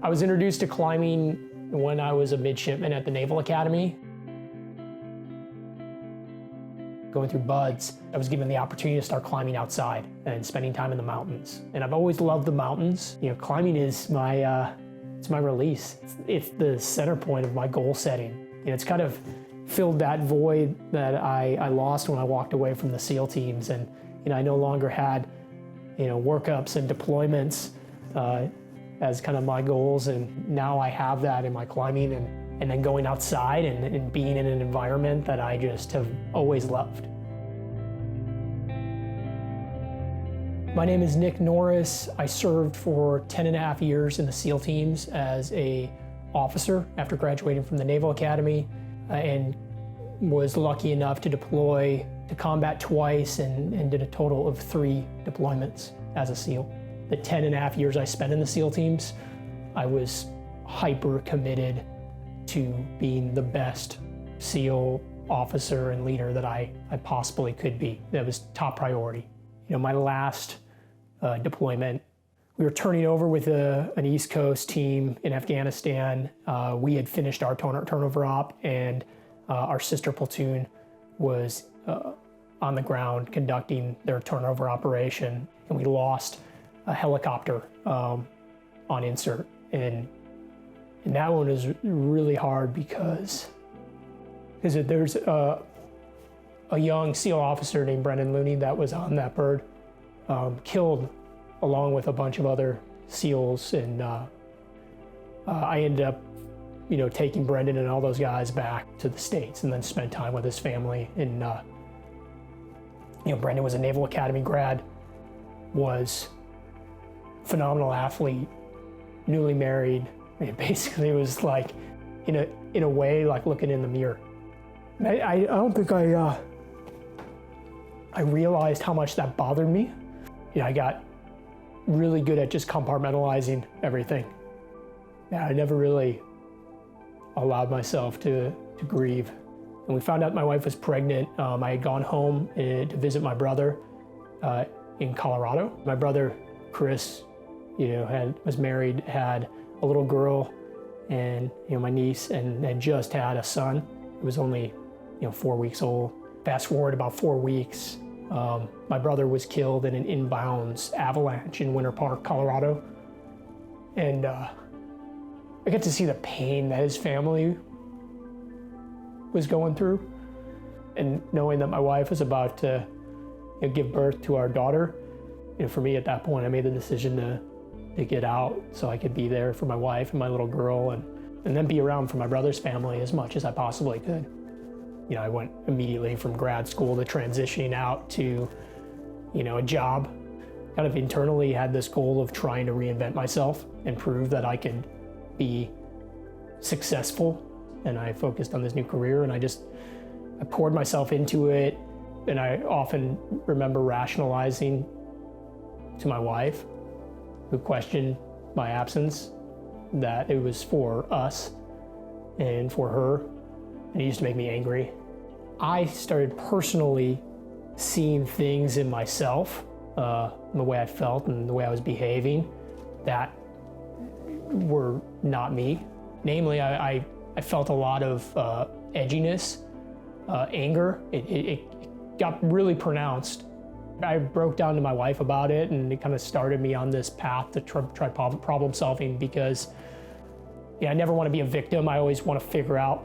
I was introduced to climbing when I was a midshipman at the Naval Academy. Going through buds, I was given the opportunity to start climbing outside and spending time in the mountains. And I've always loved the mountains. You know, climbing is it's my release. It's the center point of my goal setting. You know, it's kind of filled that void that I lost when I walked away from the SEAL teams. And, you know, I no longer had, you know, workups and deployments as kind of my goals. And now I have that in my climbing and then going outside and being in an environment that I just have always loved. My name is Nick Norris. I served for 10.5 years in the SEAL teams as an officer after graduating from the Naval Academy and was lucky enough to deploy to combat twice and did a total of 3 deployments as a SEAL. The 10.5 years I spent in the SEAL teams, I was hyper committed to being the best SEAL officer and leader that I possibly could be. That was top priority. You know, my last deployment, we were turning over with an East Coast team in Afghanistan. We had finished our turnover op, and our sister platoon was on the ground conducting their turnover operation, and we lost a helicopter on insert. And that one was really hard because there's a young SEAL officer named Brendan Looney that was on that bird, killed along with a bunch of other SEALs, and I ended up, you know, taking Brendan and all those guys back to the States and then spent time with his family. And you know, Brendan was a Naval Academy grad, was a phenomenal athlete, newly married. It basically was like, in a way, like looking in the mirror. I don't think I realized how much that bothered me. You know, I got really good at just compartmentalizing everything. Yeah, I never really allowed myself to grieve. And we found out my wife was pregnant. I had gone home to visit my brother in Colorado. My brother, Chris, you know, was married, had a little girl, and, you know, my niece, and had just had a son. It was only, you know, 4 weeks old. Fast forward about 4 weeks, my brother was killed in an inbounds avalanche in Winter Park, Colorado. And I got to see the pain that his family was going through. And knowing that my wife was about to, you know, give birth to our daughter, you know, for me at that point, I made the decision to get out so I could be there for my wife and my little girl, and then be around for my brother's family as much as I possibly could. You know, I went immediately from grad school to transitioning out to, you know, a job. Kind of internally had this goal of trying to reinvent myself and prove that I could be successful. And I focused on this new career, and I poured myself into it. And I often remember rationalizing to my wife, who questioned my absence, that it was for us and for her. And it used to make me angry. I started personally seeing things in myself, the way I felt and the way I was behaving, that were not me. Namely, I felt a lot of edginess, anger. It got really pronounced. I broke down to my wife about it, and it kind of started me on this path to try problem solving, because, yeah, I never want to be a victim. I always want to figure out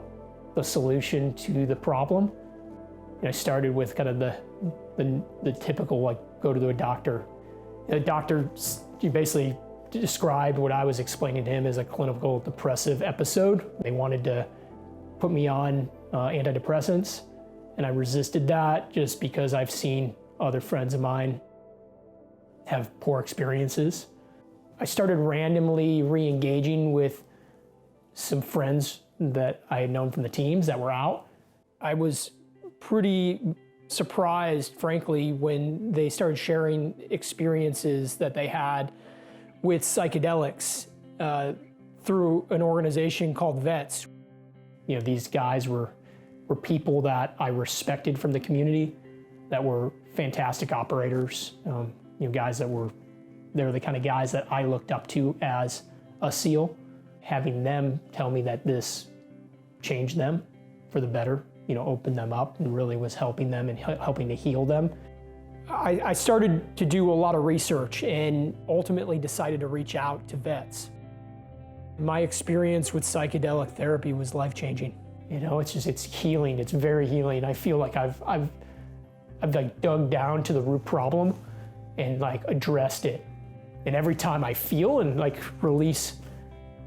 the solution to the problem. And I started with kind of the typical, like, go to a doctor. The doctor, he basically described what I was explaining to him as a clinical depressive episode. They wanted to put me on antidepressants, and I resisted that just because I've seen other friends of mine have poor experiences. I started randomly re-engaging with some friends that I had known from the teams that were out. I was pretty surprised, frankly, when they started sharing experiences that they had with psychedelics through an organization called Vets. You know, these guys were people that I respected from the community, that were fantastic operators, you know, guys that were the kind of guys that I looked up to as a SEAL. having them tell me that this changed them for the better, opened them up and really was helping them and helping to heal them. I started to do a lot of research and ultimately decided to reach out to vets. My experience with psychedelic therapy was life-changing. It's healing, it's very healing. I feel like I've like dug down to the root problem and like addressed it. And every time I feel and like release,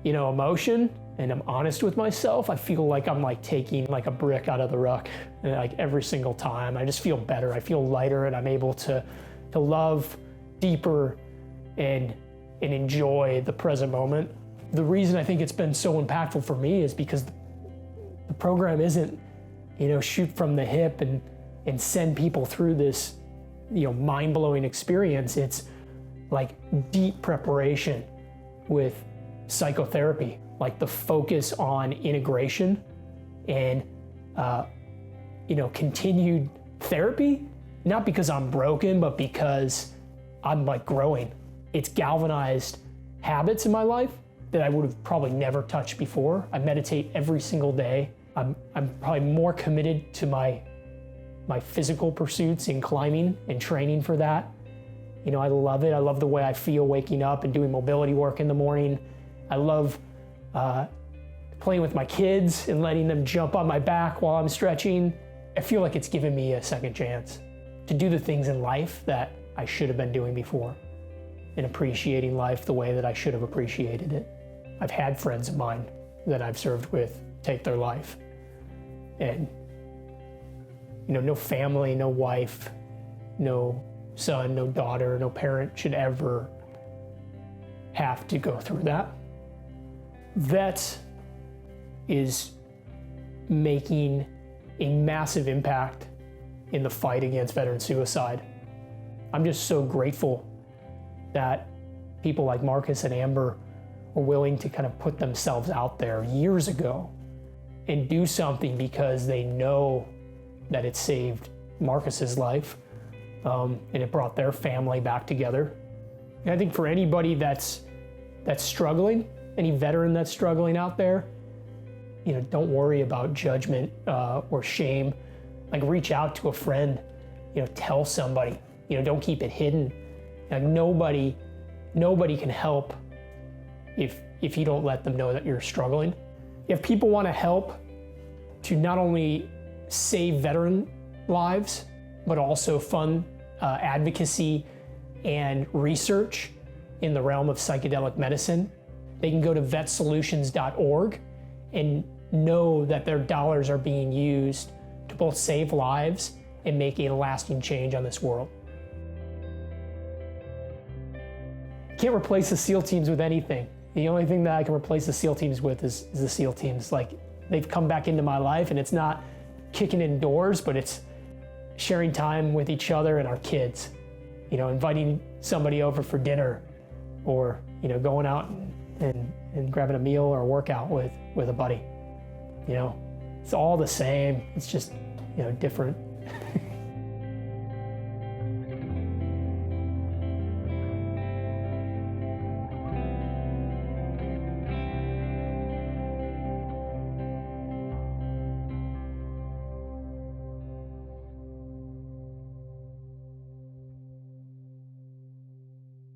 emotion, and I'm honest with myself, I feel like I'm like taking like a brick out of the ruck. And like every single time, I just feel better. I feel lighter, and I'm able to love deeper and enjoy the present moment. The reason I think it's been so impactful for me is because the program isn't, shoot from the hip and send people through this, mind-blowing experience. It's like deep preparation with psychotherapy, like the focus on integration and, continued therapy, not because I'm broken, but because I'm like growing. It's galvanized habits in my life that I would have probably never touched before. I meditate every single day. I'm probably more committed to my physical pursuits in climbing and training for that. I love it. I love the way I feel waking up and doing mobility work in the morning. I love playing with my kids and letting them jump on my back while I'm stretching. I feel like it's given me a second chance to do the things in life that I should have been doing before and appreciating life the way that I should have appreciated it. I've had friends of mine that I've served with take their life. And, no family, no wife, no son, no daughter, no parent should ever have to go through that. Vets is making a massive impact in the fight against veteran suicide. I'm just so grateful that people like Marcus and Amber were willing to kind of put themselves out there years ago and do something because they know that it saved Marcus's life, and it brought their family back together. And I think for anybody that's struggling, any veteran that's struggling out there, don't worry about judgment or shame. Like reach out to a friend, tell somebody, don't keep it hidden. Like nobody can help if you don't let them know that you're struggling. If people want to help to not only save veteran lives, but also fund advocacy and research in the realm of psychedelic medicine, they can go to vetsolutions.org and know that their dollars are being used to both save lives and make a lasting change on this world. Can't replace the SEAL teams with anything. The only thing that I can replace the SEAL teams with is the SEAL teams. Like, they've come back into my life, and it's not kicking in doors, but it's sharing time with each other and our kids. Inviting somebody over for dinner, or going out and grabbing a meal or a workout with a buddy. It's all the same. It's just different.